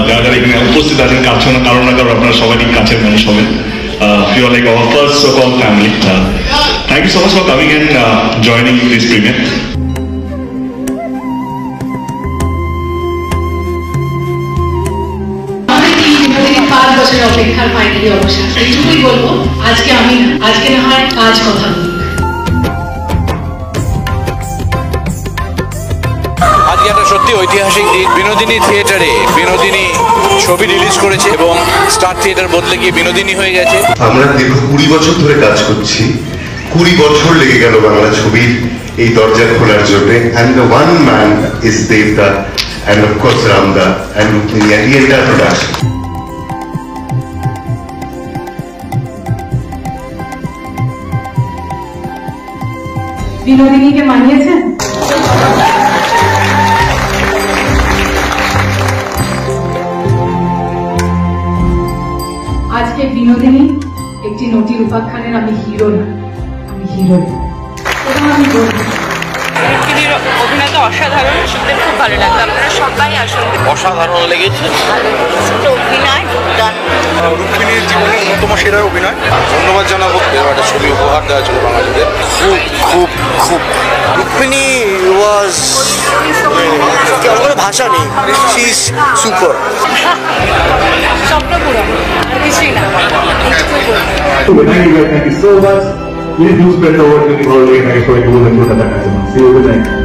যারা এখানে উপস্থিত আছেন কারো না কারো আপনারা সবারই কাছের মানুষ হবেন। You are like our first so-called family. Thank you so much for coming and joining this premiere. অপেক্ষার ফাইনালি অবসান, এইটুকুই বলবো। আজকে না হয় আজ কথা বলি। আজকে একটা সত্যি ঐতিহাসিক দিন। বিনোদিনী থিয়েটারে বিনোদিনী ছবি রিলিজ করেছে এবং স্টার থিয়েটার বদলে গিয়ে বিনোদিনী হয়ে গেছে। আমরা দীর্ঘ 20 বছর ধরে কাজ করছি। 20 বছর লেগে গেল বাংলা ছবির এই দরজা খোলার জন্য। And the one man is Devda and of course Ramda and Rukmini and the entire production. বিনোদিনীকে মানিয়েছেন? আজকে বিনোদিনী একটি নটির উপাখ্যানের আমি হিরো না, আমি হিরোইন। এবং আমি বলবো রুক্মিণীর অভিনয় তো অসাধারণ, শুনতে খুব ভালো লাগতো। আপনারা সবাই আসুন। অসাধারণ লেগেছে অভিনয় দুর্দান্ত। রুক্মিণীর জীবনের অন্যতম সেরা অভিনয়। ধন্যবাদ জানাবো একটা ছবি উপহার দেওয়ার জন্য বাঙালিদের। খুব খুব রুক্মিণী ওয়াজ কোনো ভাষা নেই, শি ইজ সুপার। স্বপ্নপূরণ আর কিছুই না। Thank you so much. Please do spread the word to the world and for a good and good. See you good night.